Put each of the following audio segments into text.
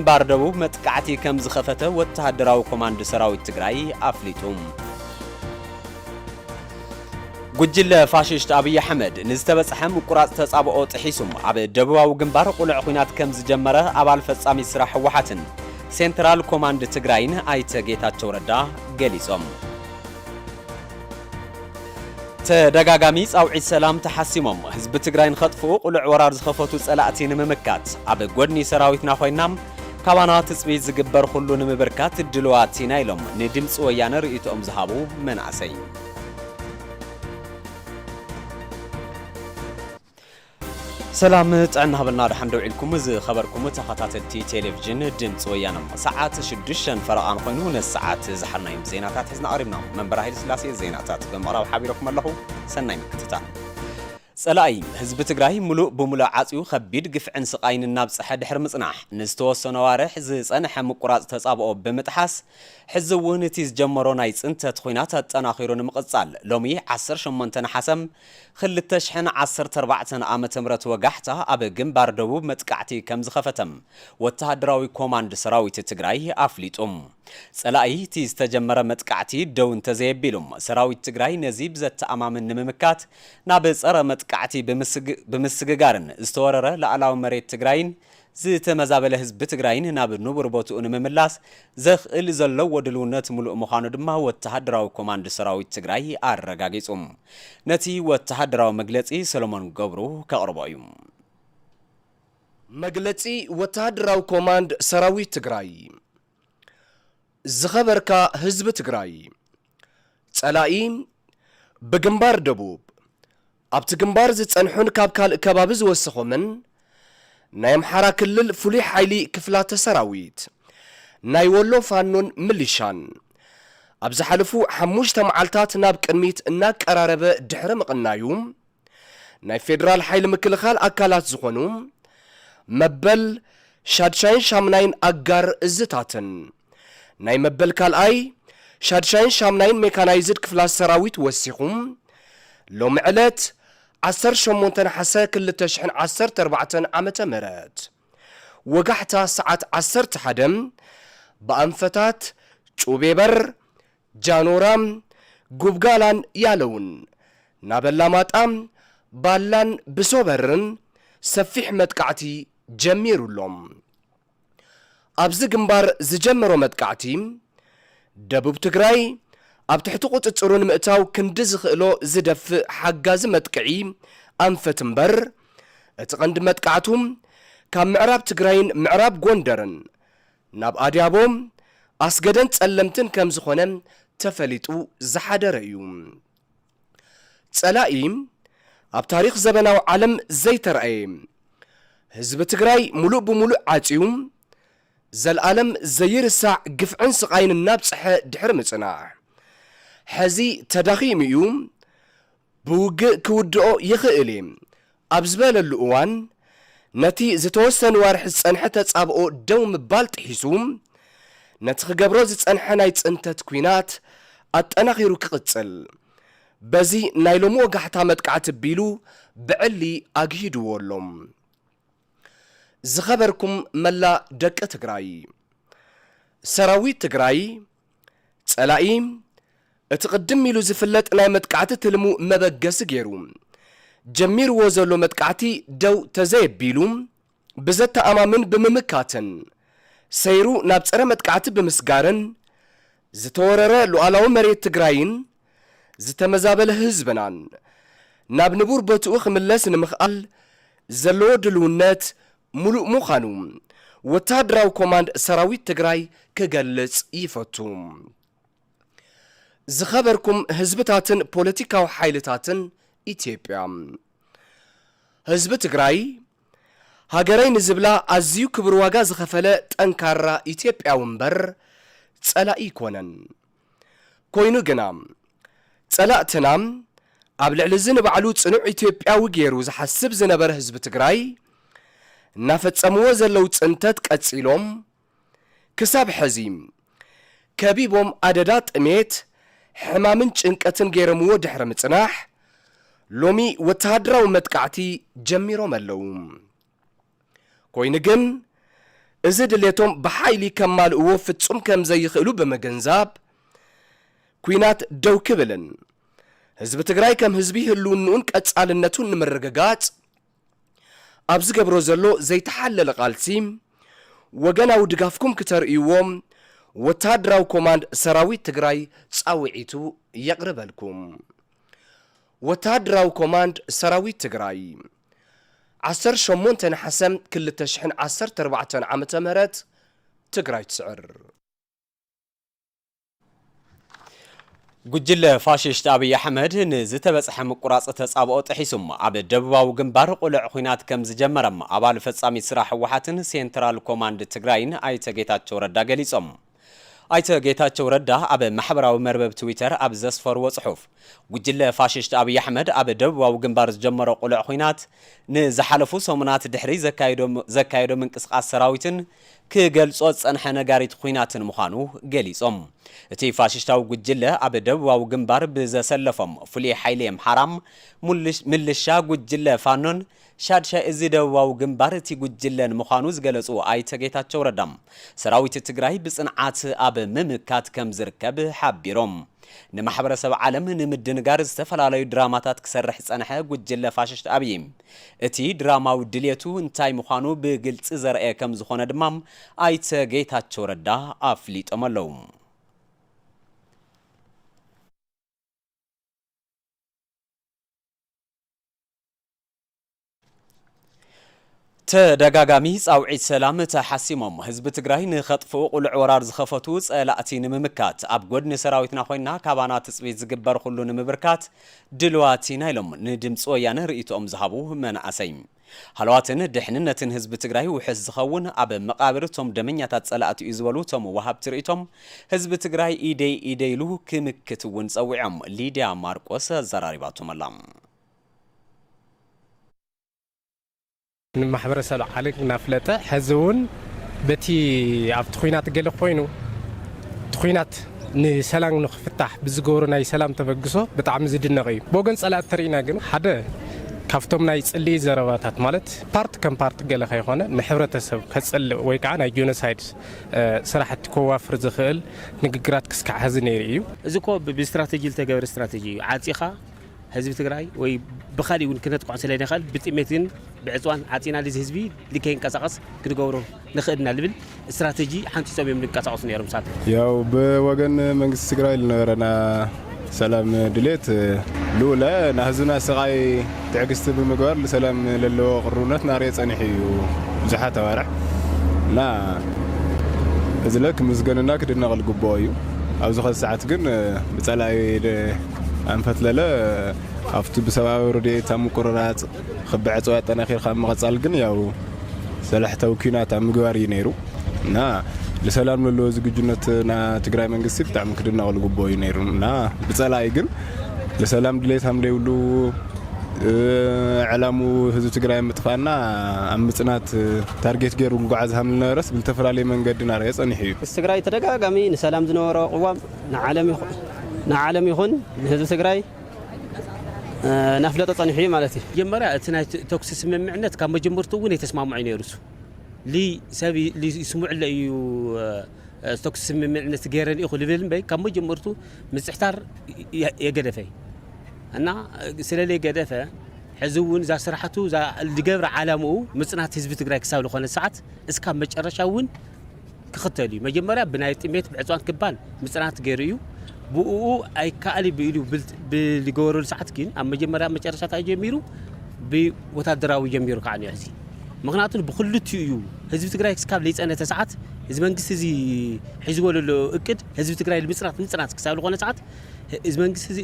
ግንባር ደቡብ መጥቃዕቲ ከም ዝኸፈተ ወተሃደራዊ ኮማንድ ሰራዊት ትግራይ አፍሊጡም ጉጅለ ፋሽስት አብይ አሕመድ ንዝተበጽሐ ምቁራጽ ተጻብኦ ጥሒሱም ኣብ ደቡባዊ ግንባር ቁልዕ ኩናት ከም ዝጀመረ አባል ፈጻሚ ስራሕ ህወሓትን ሴንትራል ኮማንድ ትግራይን አይተ ጌታቸው ረዳ ገሊጾም ተደጋጋሚ ጻውዒት ሰላም ተሐሲሞም ህዝብ ትግራይን ኸጥፉ ቁልዕ ወራር ዝኸፈቱ ጸላእቲ ንምምካት ኣብ ጎድኒ ሰራዊትና ኮይናም ካባና ትጽቢት ዝግበር ሁሉ ንምብርካት ድልዋት ኢና ኢሎም ንድምፂ ወያነ ርእይቶኦም ዝሃቡ መናእሰይ سلام تعنا هبلنا رحن دو علكم ز خبركم تخطاتتي تلفزيون دمص ويانا ساعات 6 فرقان خوينو نساعات زحرنا يم زيناتات حزنا قريبنا من براهيل سلاسي زيناتات بمقراو حبيركم الله سناي مكتتا صلاي حزب تግራይ ሙሉ በሙሉ ዓጽዩ ከቢድ ግፍዕን ስቃይን እናብጽሐ ድሕር ምጽናሕ ንዝተወሰነ ዋርሕ ዝጸንሐ ምቁራጽ ተጻብኦ ብምጥሓስ ሕዝውን እቲ ዝጀመሮ ናይ ጽንተት ኹይናት አጠናኺሩ ንምቕጻል ሎሚ 18 ነሐሰም 2014 ዓመተ ምህረት ወጋሕታ ኣብ ግንባር ደቡብ መጥቃዕቲ ከም ዝኸፈተም ወተሃደራዊ ኮማንድ ሰራዊት ትግራይ አፍሊጡም ጸላኢ እቲ ዝተጀመረ መጥቃዕቲ ደው እንተዘየቢሉም ሰራዊት ትግራይ ነዚ ብዘተኣማምን ንምምካት ናብ ጸረ መጥቃዕቲ ብምስግጋርን ዝተወረረ ላዕላዊ መሬት ትግራይን ዝተመዛበለ ህዝብ ትግራይን ናብ ንቡር ቦትኡ ንምምላስ ዘኽእል ዘሎ ወድልውነት ሙሉእ ምዃኑ ድማ ወተሃደራዊ ኮማንድ ሰራዊት ትግራይ አረጋጊጹም ነቲ ወተሃደራዊ መግለጺ ሰሎሞን ገብሩ ከቅርቦ እዩ መግለጺ ወተሃደራዊ ኮማንድ ሰራዊት ትግራይ ዝኸበርካ ህዝብ ትግራይ ጸላኢ በግንባር ደቡብ ኣብቲ ግንባር ዝጸንሑን ካብ ካልእ ከባቢ ዝወሰኾምን ናይ አምሓራ ክልል ፍሉይ ሓይሊ ክፍላተ ሰራዊት ናይ ወሎ ፋኖን ምሊሻን ኣብ ዝሓለፉ 5 መዓልታት ናብ ቅድሚት እናቀራረበ ድሕረ ምቕናዩ ናይ ፌደራል ሓይሊ ምክልኻል ኣካላት ዝኾኑ መበል ሻድሻይን ሻምናይን አጋር እዝታትን ናይ መበል ካልኣይ ሻድሻይን ሻምናይን ሜካናይዝድ ክፍላት ሰራዊት ወሲኹም ሎሚ ዕለት 18 ነሐሰ 2014 ዓመተ ምህረት ወጋሕታ ሰዓት 11 በአንፈታት ጩቤበር ጃኖራም ጉብጋላን ያለውን ናበላማጣም ባላን ብሶበርን ሰፊሕ መጥቃዕቲ ጀሚሩሎም ኣብዚ ግንባር ዝጀመሮ መጥቃዕቲ ደቡብ ትግራይ ኣብ ትሕቲ ቁጥጥሩን ምእታው ክንዲ ዝኽእሎ ዝደፍእ ሓጋዚ መጥቅዒ ኣንፈት እምበር እቲ ቀንዲ መጥቃዕቱም ካብ ምዕራብ ትግራይን ምዕራብ ጎንደርን ናብ ኣድያቦም ኣስገደን ጸለምትን ከም ዝኾነ ተፈሊጡ ዝሓደረ እዩ ጸላኢ ኣብ ታሪኽ ዘበናዊ ዓለም ዘይተረኣየ ህዝቢ ትግራይ ሙሉእ ብሙሉእ ዓጽዩ ዘልዓለም ዘይርሳዕ ግፍዕን ስቃይን እናብጽሐ ድሕር ምጽናሕ ሕዚ ተዳኺሙ እዩ ብውግእ ክውድኦ ይኽእል ኣብ ዝበለሉ እዋን ነቲ ዝተወሰነ ዋርሒ ዝጸንሐ ተጻብኦ ደው ምባል ጥሒሱ ነቲ ክገብሮ ዝጸንሐ ናይ ጽንተት ኩናት ኣጠናኺሩ ክቕጽል በዚ ናይ ሎሚ ወጋሕታ መጥቃዕቲ ኣቢሉ ብዕሊ ኣግሂድዎሎም ዝኸበርኩም መላ ደቂ ትግራይ ሰራዊት ትግራይ ጸላኢ እቲ ቅድም ኢሉ ዝፍለጥ ናይ መጥቃዕቲ ትልሙ መበገሲ ገይሩ ጀሚርዎ ዘሎ መጥቃዕቲ ደው ተዘየቢሉ ብዘተኣማምን ብምምካትን ሰይሩ ናብ ጸረ መጥቃዕቲ ብምስጋርን ዝተወረረ ሉዓላዊ መሬት ትግራይን ዝተመዛበለ ህዝብናን ናብ ንቡር ቦትኡ ክምለስ ንምኽኣል ዘለዎ ድልውነት ሙሉእ ምዃኑ ወተሃደራዊ ኮማንድ ሰራዊት ትግራይ ክገልጽ ይፈቱ ዝኸበርኩም ህዝብታትን ፖለቲካዊ ሓይልታትን ኢትዮጵያ ህዝቢ ትግራይ ሃገረይ ንዝብላ ኣዝዩ ክብር ዋጋ ዝኸፈለ ጠንካራ ኢትዮጵያዊ እምበር ጸላኢ ይኮነን ኮይኑ ግና ጸላእትና ኣብ ልዕሊ ዝንባዕሉ ጽኑዕ ኢትዮጵያዊ ገይሩ ዝሓስብ ዝነበረ ህዝቢ ትግራይ እናፈጸምዎ ዘለው ጽንተት ቀጺሎም ክሳብ ሕዚ ከቢቦም ኣደዳ ጥሜት ሕማምን ጭንቀትን ገይረምዎ ድሕረ ምጽናሕ ሎሚ ወተሃደራዊ መጥቃዕቲ ጀሚሮም ኣለው ኮይኑ ግን إذا دليتهم بحايلي كمال وفتصم كم زي خلو بمجنزاب كوينات دو كبلن حزب تግራይ كم حزبي هلونون قصالنتون نمرغغات ابز قبرو زلو زي تحلل قالسيم وغناو دغافكم كترئيوم وتادراو كوماند سراويت تግራይ صاوعيتو يقربلكم وتادراو كوماند سراويت تግራይ 18 حسم كل تشحن 14 عامة مهرت تግራይ تسعر ጉጅለ ፋሽስት አብይ አህመድ ንዝተበጽሐ መቁራጽ ተጻብኦ ጥሒሱም ኣብ ደቡባዊ ግንባር ቁልዕ ኩናት ከም ዝጀመረም ኣባል ፈጻሚ ስራሕ ህወሓትን ሴንትራል ኮማንድ ትግራይን ኣይተ ጌታቸው ረዳ ገሊጾም ኣይተ ጌታቸው ረዳ ኣብ ማሕበራዊ መርበብ ትዊተር ኣብ ዘስፈርዎ ጽሑፍ ጉጅለ ፋሽስት አብይ አህመድ ኣብ ደቡባዊ ግንባር ዝጀመረ ቁልዕ ኩናት ንዝሓለፉ ሰሙናት ድሕሪ ዘካየዶ ምንቅስቃስ ሰራዊትን ክገልጾ ጸንሐ ነጋሪት ኩናትን ምዃኑ ገሊጾም እቲ ፋሽስታዊ ጉጅለ ኣብ ደቡባዊ ግንባር ብዘሰለፎም ፍሉይ ሓይሊ ኣምሓራም ምልሻ ጉጅለ ፋኖን ሻድሻ እዚ ደቡባዊ ግንባር እቲ ጉጅለን ምዃኑ ዝገለጹ ኣይተ ጌታቸው ረዳም ሰራዊት ትግራይ ብጽንዓት ኣብ ምምካት ከም ዝርከብ ሓቢሮም ንማሕበረሰብ ዓለም ንምድንጋር ዝተፈላለዩ ድራማታት ክሰርሕ ጸንሐ ጉጅለ ፋሽስት አብይ እቲ ድራማዊ ድልየቱ እንታይ ምዃኑ ብግልጽ ዘርአ ከም ዝኾነ ድማ ኣይተ ጌታቸው ረዳ ኣፍሊጦም ኣለዉ ተደጋጋሚ ጻውዒት ሰላም ተሐሲሞም ህዝብ ትግራይ ንኸጥፍኡ ቁልዕ ወራር ዝኸፈቱ ጸላእቲ ንምምካት ኣብ ጎድኒ ሰራዊትና ኮይና ካባና ትጽቢት ዝግበር ኩሉ ንምብርካት ድልዋቲና ኢሎም ንድምፂ ወያነ ርእይቶኦም ዝሃቡ መናእሰይ ሃልዋትን ድሕንነትን ህዝብ ትግራይ ውሕስ ዝኸውን ኣብ መቃብር ቶም ደመኛታት ጸላእቲ እዩ ዝበሉ ቶም ወሃብቲ ርእይቶም ህዝብ ትግራይ ኢደይሉ ክምክት እውን ጸዊዖም ሊድያ ማርቆስ ዘራሪባቶም ኣላ ማሕበረሰብ ዓለም ናፍለጠ ሕዝውን በቲ ኣብ ትኹይናት ገለ ኮይኑ ትኹይናት ንሰላም ንኽፍታሕ ብዝገብሩ ናይ ሰላም ተበግሶ ብጣዕሚ ዝድነቕ እዩ ብወገን ጸላእቲ ተሪእና ግን ሓደ ካብቶም ናይ ጽልኢ ዘረባታት ማለት ፓርት ከም ፓርት ገለ ከይኾነ ንሕብረተሰብ ከጽልእ ወይ ከዓ ናይ ጆኖሳይድ ስራሕቲ ከዋፍር ዝኽእል ንግግራት ክስካዕ ሕዚ ነይሩ እዩ እዚ ኮ ብስትራቴጂ ዝተገበረ ስትራቴጂ እዩ ዓጺኻ ህዝብ ትግራይ ወይ ብኻሊ እውን ክነጥቋዕ ስለና ይኽእል ብጥሜትን ብዕፅዋን ዓጺና ለዚ ህዝቢ ልከይንቀሳቐስ ክትገብሮ ንኽእልና ልብል ስትራቴጂ ሓንቲሶም እዮም ንቀሳቐሱ ነይሮም ሳት ያው በወገን መንግስቲ ትግራይ ልነበረና ሰላም ድሌት ልኡለ ናህዝብና ስቃይ ትዕግስቲ ብምግባር ለሰላም ለለዎ ቅሩነት ናርየ ጸኒሕ እዩ ብዙሓት ኣዋርሕ እና እዚ ለክ ምስገንና ክድነቕ ልግብኦ እዩ ኣብዚ ኸ ሰዓት ግን ብጸላይ አንፈትለለ አፍቱ በሰባዊ ረድኤት አምቁራራት خبع ጽዋት ጠናኺር ከም መቀጻል ግን ያው ሰላሕታው ኩናት ምግባር ይነሩ እና ለሰላም ለው ዝግጁነትና ትግራይ መንግስት ብጣዕሚ ክድናቕ ልግብኦ ይነሩ እና ብጸላይ ግን ለሰላም ድሌት hamdeyulu ዓላሙ ህዝብ ትግራይ ምጥፋና አምጽናት ታርጌት ገይሩ ጉዓዝ hamልነረስ ብልተፈላለየ መንገድ ናርየ ጸኒሕ እዩ ትግራይ ተደጋጋሚ ንሰላም ዝነበረ ቅዋም ንዓለም ይኹን ህዝብ ትግራይ ናፍለጠ ጸኒሕ ማለት እዩ ጀመራ እቲ ናይ ተኩስ ስምምዕነት ካብ መጀመርቱ እውን የተስማምዑ ነይሩሱ ሰብ ይስሙዕለ እዩ ተኩስ ስምምዕነት ገይረን እዩ ልብል በይ ካብ መጀመርቱ ምጽሕታር የገደፈ እና ስለለ የገደፈ ሕዚ እውን ዛ ስራሕቱ ዛ ልገብረ ዓላምኡ ምጽናት ህዝብ ትግራይ ክሳብ ለኾነ ሰዓት እስካብ መጨረሻ እውን ክኽተል እዩ መጀመርያ ብናይ ጥሜት ብዕጽዋን ክባል ምጽናት ገይሩ እዩ ብኡ ኣይ ካሊ ብኢሉ ብልገወረሉ ሰዓት ግን ኣብ መጀመርያ መጨረሻ ታጀሚሩ ብወታደራዊ ጀሚሩ ካዓኒ ሕዚ ምክንያቱ ብክልቱ እዩ ህዝብ ትግራይ ክሳብ ለይጸነተ ሰዓት እዚ መንግስት እዚ ሒዝዎ ዘሎ እቅድ ህዝብ ትግራይ ምጽናት ክሳብ ለኾነ ሰዓት እዚ መንግስት እዚ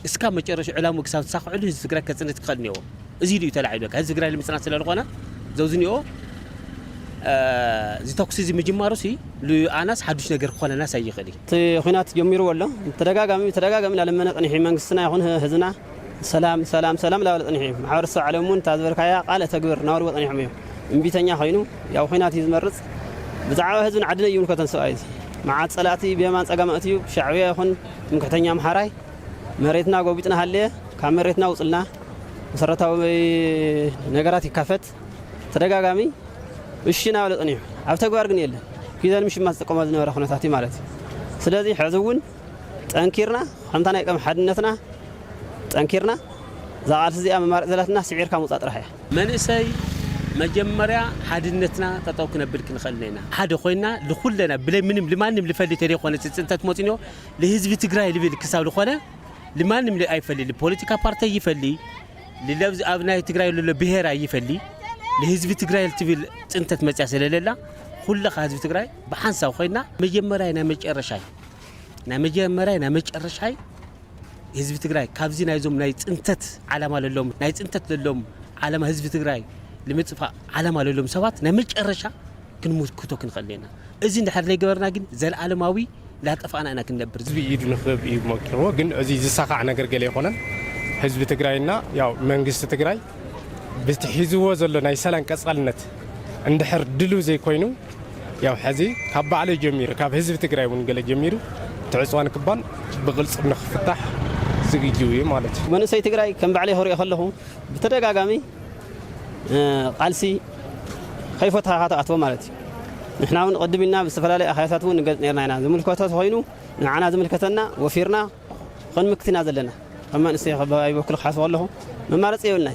እስካብ መጨረሻ ዕላሙ ክሳብ ተሳክዕሉ ህዝብ ትግራይ ከጽነት ክኸል ነይዎ እዚ እዩ ተላዒሉ ህዝብ ትግራይ ምጽናት ስለለኾነ ዘውዝኒኦ ዝተኩስ እዚ ምጅማሩሲ ለአናስ ሓዱሽ ነገር ኮነና ሳይኽሊ ኹናት ጀሚሩ ወሎ ተደጋጋሚ ለመነ ጠኒሕ መንግስትና ይኹን ህዝና ሰላም ላበለ ጠኒሕ ማሕበረሰብ ዓለሙን ታዝበርካያ ቃለ ተግብር ናወር ወጠኒሕ እዩ እምቢተኛ ኮይኑ ያው ኹናት ይዝመርጽ ብዛዕባ ህዝብን ዓድነ እዩ ንከተን ሰብኣይ ማዓት ጸላእቲ በማን ጸጋማት እዩ ሻዕብያ ይኹን ምክተኛ ማሕራይ መሬትና ጎቢጥና ሃለየ ካብ መሬትና ውጽልና መሰረታዊ ነገራት ይካፈት ተደጋጋሚ وشنا ولا قنيع عبتقوار قني يلا كذا نمشي ما تقوم هذا نورا خناتي مالتي سلازي حزون تنكيرنا خمتنا يقام حدنتنا تنكيرنا زعل سزي أمام زلتنا سعير كم وطاطرها منسي مجمريا حدنتنا تطوقنا بالكن خلينا حد خوينا لخلنا بلا منم لمانم لفلي تاريخ وانا تنتات موتينيو لهزب تجراي اللي بالكساو لخونا لمانم لأي فلي البوليتيكا بارتي يفلي للبز أبناء تجراي ولا بهرة يفلي لهزب تجراي التبيل تنتات متعسل لا كل هزب تجراي بحنسا خوينا مجمريا نمج الرشاي نمجمريا نمج الرشاي هزب تجراي كابزين عايزهم نايت انتت على مال اللوم نايت انتت للوم على ما هزب تجراي لمتصفى على مال اللوم سوات نمج الرشا كنموت كتو كنخلينا ازي ندحر لي جبرنا جن زل عالماوي لا طفانا انا كنبر ህዝቢ ኢድ ንኽብ እዩ መክሮ ግን እዚ ዝሳኻዕ ነገር ገለ ይኾነን ህዝቢ ትግራይና ያው መንግስቲ ትግራይ ብትሒዝዎ ዘሎ ናይ ሰላም ቀጻልነት እንድሕር ድሉ ዘይኮይኑ ያው ሕዚ ካብ ባዕለ ጀሚሩ ካብ ህዝቢ ትግራይ እውን ገለ ጀሚሩ ትዕፅዋን ክባን ብግልጽ ንኽፍታሕ ዝግጁ እዩ ማለት እዩ መንእሰይ ትግራይ ከም ባዕለ ይሆርዮ ከለኹ ብተደጋጋሚ ቃልሲ ከይፈታ ኣትዎ ማለት እዩ نحن قدمنا باستفلالي أخياسات ونقلنا هنا زملكوتات هينو نعنا زملكتنا وفيرنا خن مكتنا زلنا أما نسيخ بكل خاص والله ما رأس يقولنا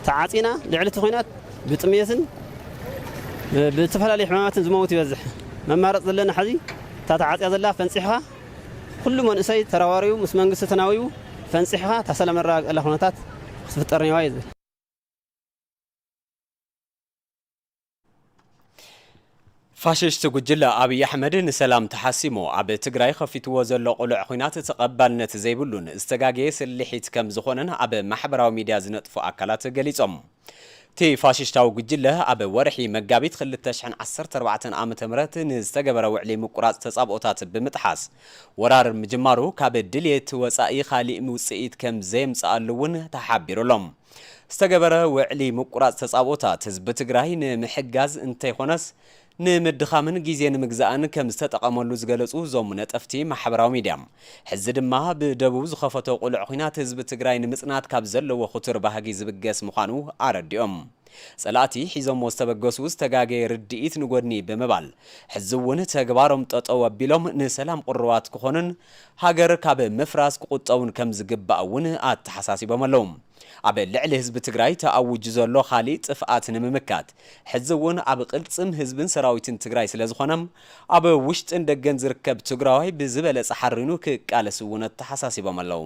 تعاطينا لعلة خينات بتميزن باستفلالي حمامات زموت يوزح ما رأس زلنا حدي تعاطي زلا فنصحها كل من نسي تراويو مسمنجس تناويو فنصحها تسلم الراج الله خناتات خسفترني وايد فاششت ጉጅለ አብይ አሕመድ ንሰላም ተሓሲሙ ኣብ ትግራይ ከፊትዎ ዘሎ ቁልዕ ኩናት ተቐባልነት ዘይብሉን ዝተጋገየ ስልሒት ከም ዝኾነን ኣብ ማሕበራዊ ሚድያ ዝነጥፉ ኣካላት ገሊጾም ቲ ፋሽስታዊ ጉጅለ ኣብ ወርሒ መጋቢት 2014 ዓ.ም ንዝተገበረ ውዕሊ ምቁራጽ ተጻብኦታት ብምጥሓስ ወራር ምጅማሩ ካብ ድልየት ወጻኢ ኻሊእ ውጽኢት ከም ዘምጽኣሉ እውን ተሓቢሩሎም ዝተገበረ ውዕሊ ምቁራጽ ተጻብኦታት ህዝቢ ትግራይ ንምሕጋዝ እንተይኾነስ ንምድኻምን ጊዜ ንምግዛእን ከም ዝተጠቐመሉ ዝገለጹ ዞም ነጠፍቲ ማሕበራዊ ሚድያ ሕዚ ድማ ብደቡብ ዝኸፈቶ ቁልዕ ኩናት ህዝቢ ትግራይ ንምጽናት ካብ ዘለዎ ኹቱር ባህጊ ዝብገስ ምዃኑ ኣረዲኦም ጸላእቲ ሒዞም ዝተበገሱ ዝተጋገየ ርድኢት ንጎድኒ ብምባል ሕዚ እውን ተግባሮም ጠጠው ኣቢሎም ንሰላም ቁርባት ክኾኑን ሃገር ካብ ምፍራስ ክቁጠውን ከም ዝግባእ እውን ኣተሓሳሲቦም ኣለዉ ኣብ ልዕሊ ህዝቢ ትግራይ ተኣውጅ ዘሎ ኻሊእ ጥፍኣት ንምምካት ሕዚ እውን ኣብ ቅልጽም ህዝብን ሰራዊትን ትግራይ ስለ ዝኾነም ኣብ ውሽጥን ደገን ዝርከብ ትግራዋይ ብዝበለጸ ሓሪኑ ክቃለስ እውን ተሓሳሲቦም ኣለዉ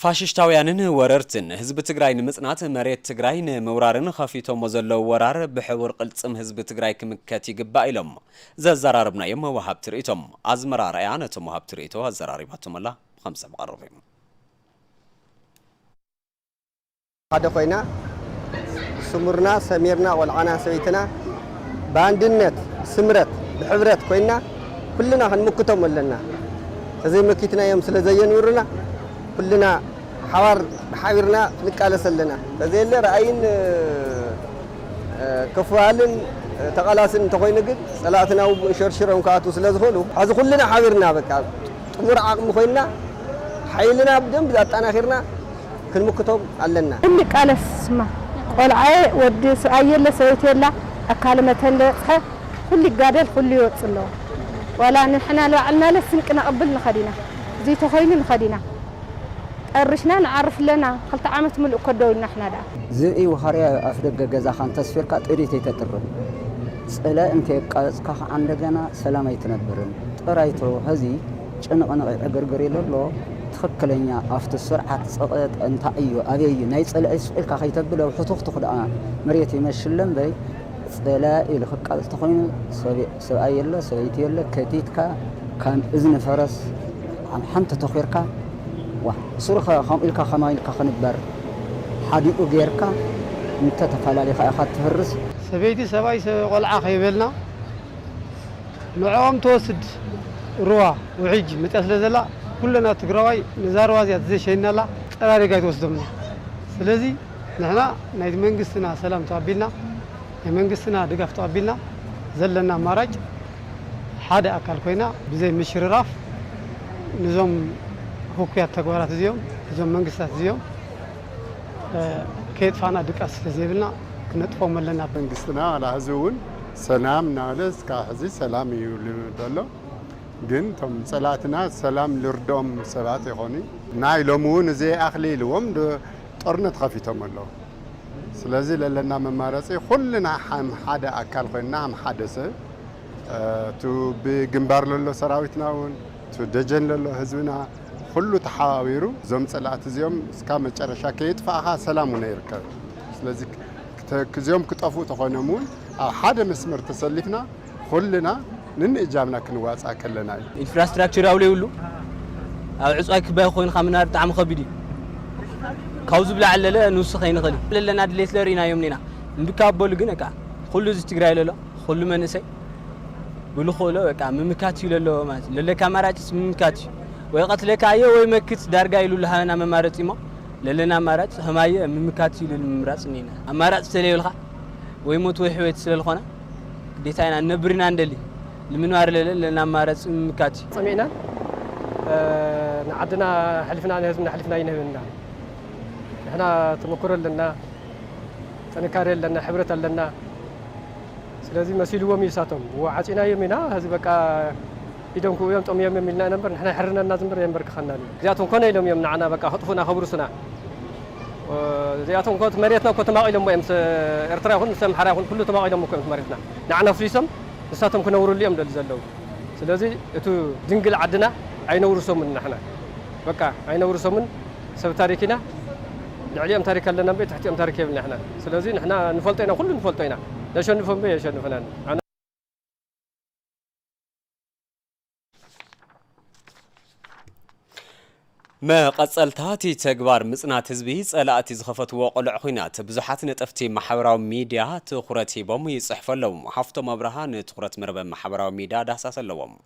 ፋሽስታውያንን ወረርትን ህዝቢ ትግራይ ንምጽናት መሬት ትግራይ ንምውራርን ከፊቶም ዘለው ወራር ብሕቡር ቅልጽም ህዝቢ ትግራይ ክምከት ይግባእ ኢሎም ዘዘራርብናዮም ወሃብ ትርኢቶም ኣዝመራ ራእያ ነቶም ወሃብ ትርኢቶ ኣዘራሪባቶም ኣላ ብኸምሰ መቐረብ እዩ ሓደ ኮይና ስሙርና ሰሚርና ወልዓና ሰበይትና በአንድነት ስምረት ብሕብረት ኮይና ኩልና ክንምክቶም ኣለና እዘይ መኪትና እዮም ስለዘየንውርና كلنا حوار حاورنا نقالس لنا فزيل رايين كفوالن تقلاسن تخوين قد صلاتنا وشرشرهم كاتو سلازخونو هذا كلنا حاورنا بقى طمر عقم خوينا حيلنا بدم ذاتنا اخرنا كنمكتوب علنا نقالس ما قلعي ود سايل سويتلا اكالمتن لصح كل قادل كل يوصلو ولا نحن لعلنا لسنقنا قبلنا خدينا زي تخوين خدينا قرشنا نعرف لنا خلت عامت ملء كدوينا احنا دا زي وخاريا افدق غزا خان تسفيركا طريت يتترب صلا انت قاسكا عندنا سلام يتنبرن طرايتو هذي ጭንቅን እግርግር ይለሎ ትክክለኛ አፍተ ስርዓት ጸቀጥ እንታ እዩ አበይ ናይ ጸላኢ ስልካ ከይተብለው ሕቱኽቱኽ ዳ መሬት ይመሽለም በይ ጸላኢ ለኸቃል ተኾይኑ ሰብኣይ የለ ሰበይቲ የለ ከቲትካ ካን እዝነ ፈረስ عم حنت تخيركا وصرخة خام إلكا خماين كخنبر حديق غيركا انت تفعلالي خايخات تهرس سبيتي سباي قلعة خيبلنا نعوم توسد روا وعيج متأسل زلا كلنا تقرواي نزار وازيات زي شينا لا تراري قايد وصدمنا سلازي نحنا نايد منقستنا سلام تعبيلنا منقستنا دقاف تعبيلنا زلنا مراج حدا أكال كوينا بزي مشرراف نظام هوكيات تقوارات زيهم زم منقصات زيهم كيد فانا دقاس زيبلنا كنطفهم لنا منقصنا على هزون سلام نالس كهزي سلام يولدلو ግን ቶም ጸላትና ሰላም ልርዶም ሰባት ይኾኒ ናይ ሎሙን እዚ ኣኽሊልዎም ጦርነት ከፊቶም ኣለዉ ስለዚ ለለና መማረፂ ኩልና ሓደ ኣካል ኮይና ሓደ ሰብ ቱ ብግንባር ለሎ ሰራዊትና እውን ቱ ደጀን ለሎ ህዝብና ኩሉ ተሓዋዊሩ ዞም ጸላት እዚኦም እስካ መጨረሻ ከይጥፋእኻ ሰላም እውን ይርከብ ስለዚ ክዚኦም ክጠፉ ተኾይኖም እውን ኣብ ሓደ መስመር ተሰሊፍና ኩልና ننجامنا كنواصع كلنا انفراستراكشر اولي ولو او عصاي كباي خوين خمنا طعم خبيدي كاوز بلا علله نص خين خلي لنا دليت لرينا يومنا نبكابول ግን እቃ ሁሉ እዚ ትግራይ ለሎ ሁሉ መንሰይ ብሉ ኾሎ በቃ መምካት ይለሎ ማለት ለለ ካማራጭስ መምካት ወይ ቀትለካየ ወይ መክት ዳርጋ ይሉ ለሃና መማረጽ ይሞ ለለና አማራጭ ህማየ መምካት ይሉ መምራጽ ነና አማራጭ ስለይልኻ ወይ ሞት ወይ ህይወት ስለልኾና ዴታይና ነብሪና እንደሊ لمن وار لنا مارس مكاتي سمعنا عندنا حلفنا نهزمنا حلفنا ينهبنا احنا تمكر لنا تنكار لنا حبرة لنا ስለዚህ መስይልዎ ሚሳቶም ወዓጺና የሚና ህዝብ በቃ ኢዶም ኩዮም ጦም የሚልና ነበር نحن حرنا ዝምብር የምበርክኸና ዚያቶም ኮነ ኢሎም የምናና በቃ خطفنا خبرسنا ዚያቶም ኮት መሬትና ኮት ማቂሎም ወይም ኤርትራ ይኹን ሰምሐራ ይኹን ኩሉ ተማቂሎም ኮት መሬትና ንዓና ፍሪሶም ንሳቶም ክነብሩ ልዮም ደል ዘለው ስለዚህ እቱ ድንግል ዓድና አይነውሩሶምን نحن በቃ አይነውሩሶምን ሰብ ታሪክና ልዕሊኦም ታሪክ ኣለና ቤት ታሕቲኦም ታሪክ የብልና نحن ስለዚህ نحن ንፈልጦና ኩሉ ንፈልጦና نشنفهم بيه يشنفنا ما قصلتاتي تكبار مصنات حزبي صلاتي زخفتو قلع خوينات بزحات نطفتي محبراو ميديا تخرتي بم يصحفلهم حفتو مبرهان تخرت مرب محبراو ميديا داساسلهم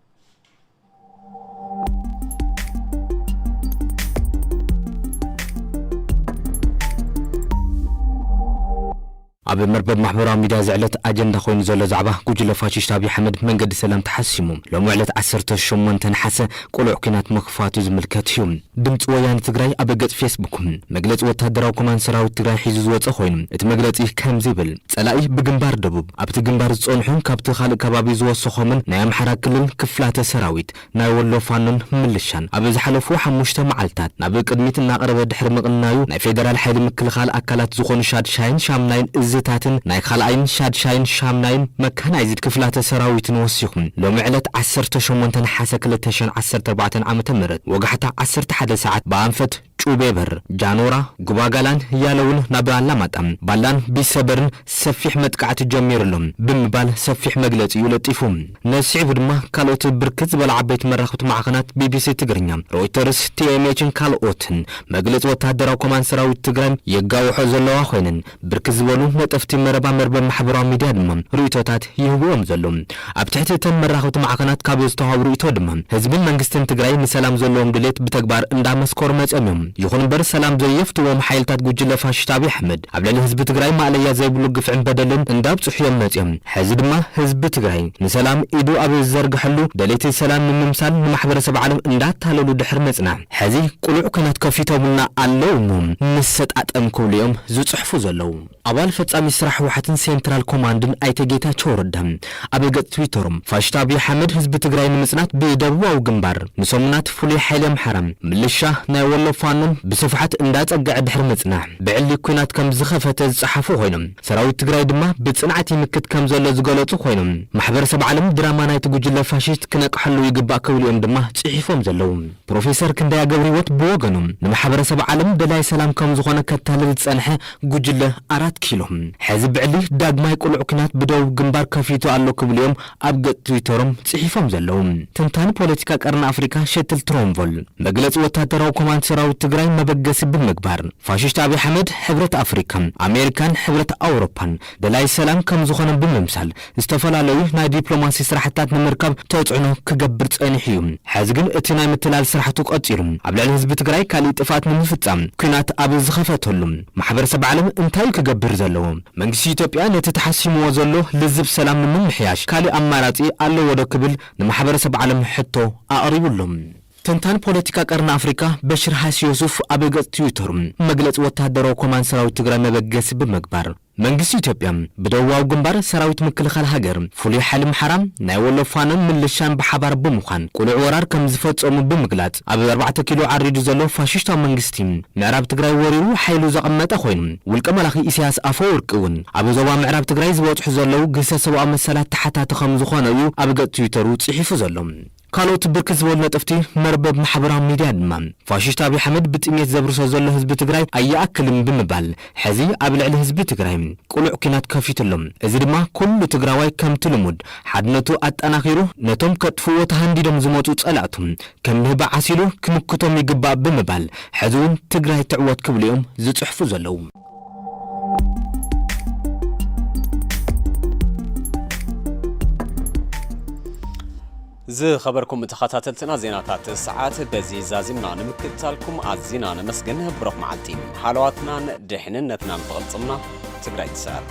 ኣብ መርበብ ማሕበራዊ ሚድያ ዝዕለት ኣጀንዳ ኮይኑ ዘሎ ዛዕባ ጉጅለ ፋሽስት ኣብይ ኣሕመድ መንገዲ ሰላም ተሓሲሙ ሎሚ ዕለት 18 ነሓሰ ቁልዕ ኩናት መክፋቱ ዝምልከት እዩ ድምፂ ወያነ ትግራይ ኣብ ገጽ ፌስቡክ መግለጺ ወታደራዊ ኮማንድ ሰራዊት ትግራይ ሒዙ ዝወፀ ኮይኑ እቲ መግለጺ ከምዚ ይብል ጸላኢ ብግንባር ደቡብ ኣብቲ ግንባር ዝጾንሑን ካብቲ ካልእ ከባቢ ዝወሰኾምን ናይ ኣምሓራ ክልል ክፍላተ ሰራዊት ናይ ወሎ ፋኖን ምልሻን ኣብ ዝሓለፉ 5 መዓልታት ናብ ቅድሚት እናቐረበ ድሕሪ ምቕናዩ ናይ ፌደራል ሓይሊ ምክልኻል ኣካላት ዝኾኑ ሻድሻይን ሻምናይን زتاتن ناي خالعين شادشاين شامناين مكانايزد كفلات سراويتن وسيخون لو معلت 18 نحاسة 2014 عام تمرت وقحتا 11 ساعات بانفت ጩቤበር ጃኖራ ጉባጋላን ያለውን ናባላ ማጣም ባላን ቢሰበርን ሰፊሕ መጥቃዕት ጀሚርሎም ብምባል ሰፊሕ መግለጽ ይለጥፉም ነሲዕ ድማ ካልኦት ብርክት በልዓበይት መራኽት ማዕኸናት ቢቢሲ ትግርኛ ሮይተርስ ቲኤምኤችን ካልኦትን መግለጽ ወታደራዊ ኮማንድ ሰራዊት ትግራይ የጋውሖ ዘለዋ ኮይነን ብርክት ዝበሉ ነጠፍቲ መረባ መርበ ማሕበራዊ ሚድያ ድማ ሩኢቶታት ይህብዎም ዘሎም ኣብ ትሕቲ እተን መራኽት ማዕኸናት ካብ ዝተዋሃቡ ሩኢቶ ድማ ህዝብን መንግስትን ትግራይ ንሰላም ዘለዎም ድሌት ብተግባር እንዳመስኮር መጸምዮም ይኹን በር ሰላም ዘየፍትዎም ሓይልታት ጉጅለ ፋሽስት ኣብይ ኣሕመድ ኣብ ልዕሊ ህዝቢ ትግራይ ማዕለያ ዘይብሉ ግፍዕን በደልን እንዳብጽሕዮም መጽዮም ሕዚ ድማ ህዝቢ ትግራይ ንሰላም ኢዱ ኣብ ዘርግሐሉ ደሌት ሰላም ንምምሳል ንማሕበረሰብ ዓለም እንዳታለሉ ድሕር መጽናዕ ሕዚ ቁልዕ ኩናት ከፊቶምና ኣለዉ ንሰጣጠም ክብልዮም ዝጽሕፉ ዘለዉ ኣባል ፈጻሚ ስራሕ ህወሓትን ሴንትራል ኮማንድን ኣይተጌታቸው ረዳ ኣብ ገጽ ትዊተሮም ፋሽስት ኣብይ ኣሕመድ ህዝቢ ትግራይ ንምጽናት ብደቡባዊ ግንባር ንሰሙናት ፍሉይ ሓይሊ ኣምሓራ ምልሻ ናይ ወሎ ፋኖ بصفحات እንዳጸገዐ ድሕር መጽናዕ ብዕሊ ኩናት ከም ዝኸፈተ ዝጽሓፉ ኮይኖም ሰራዊት ትግራይ ድማ ብጽንዓት ይምክት ከም ዘሎ ዝገለጹ ኮይኖም ማሕበረሰብ ዓለም ድራማ ናይ ጉጅለ ፋሽስት ክነቅሐሉ ይግባእ ክብልዮም ድማ ጽሒፎም ዘለዉ ፕሮፌሰር ክንደያ ገብረህይወት ብወገኖም ንማሕበረሰብ ዓለም ደላይ ሰላም ከም ዝኾነ ከታልል ጸንሐ ጉጅለ 4 ኪሎ ሕዚ ብዕሊ ዳግማይ ቁልዕ ኩናት ብደቡብ ግንባር ከፊቱ ኣሎ ክብልዮም ኣብ ገጽ ትዊተሮም ጽሒፎም ዘለዉ ትንታኒ ፖለቲካ ቀርኒ ኣፍሪካ ሸትል ትሮምቮል መግለጽ ወታደራዊ ኮማንድ ሰራዊት ትግራይ መበገስ ብምግባር ፋሽስት ኣብይ ኣሕመድ ሕብረት ኣፍሪካ ኣሜሪካን ሕብረት ኣውሮፓን ደላይ ሰላም ከም ዝኾነ ብምምሳል ዝተፈላለዩ ናይ ዲፕሎማሲ ስራሕታት ንምርካብ ተጽዕኖ ክገብር ጸኒሑ እዩ ሕዚ ግን እቲ ናይ ምትላል ስራሕቱ ቀጺሉ ኣብ ልዕሊ ህዝቢ ትግራይ ካልእ ጥፋት ንምፍጻም ኩናት ኣብ ዝኸፈተሉ ማሕበረሰብ ዓለም እንታይ ክገብር ዘለዎ መንግስቲ ኢትዮጵያ ነቲ ተሓሲምዎ ዘሎ ልዝብ ሰላም ንምምሕያሽ ካልእ ኣማራጺ ኣለዎ ዶ ክብል ንማሕበረሰብ ዓለም ሕቶ ኣቕሪቡሎም تنتان بوليتيكا قرن أفريقيا بشر حاس يوسف أبقى تويتر مجلس وتهدروا كمان سراويت تجرى مبجس بمقبر منجس إثيوبيا بدوا وجنبار سراويت مكلخال هاجر فولي حلم حرام نايولو فانم من لشان بحبار بمخان كل عورار كم زفت أم بمقلات أبي 4 كيلو عريج زلو فاشيشتا منجستيم معراب تجرى وريرو حيلو زقمة أخوين والكمال أخي إسياس أفورك ون أبي زوا معراب تجرى زوج حزلو قصص وأمثلات تحت تخمز خانيو أبقى تويتر وتصحيف زلهم كالوت بركز ولنا تفتي مربب محبرها ميديا دمان فاشيشت أبي حمد بتقنية زبرسو زلو هزب تقراي أي أكل بمبال حزي أبل على هزب تقراي كل عكينات كافيت اللهم إذا ما كل تقراوي كم تلمود حدنتو أتأناخيرو نتوم كتفوت هندي دم زموتو تسألعتهم كم هبا عسيلو كمكتوم يقبا بمبال حزون تقراي تعوات كبليهم زيت صحفو زلوهم زي خبركم تخاطرتنا زيناتات الساعات بزي زازمنا نمكتالكم عزينا نمسجن بروح معلتين حالواتنا دحننتنا نفقصمنا تقراي تسار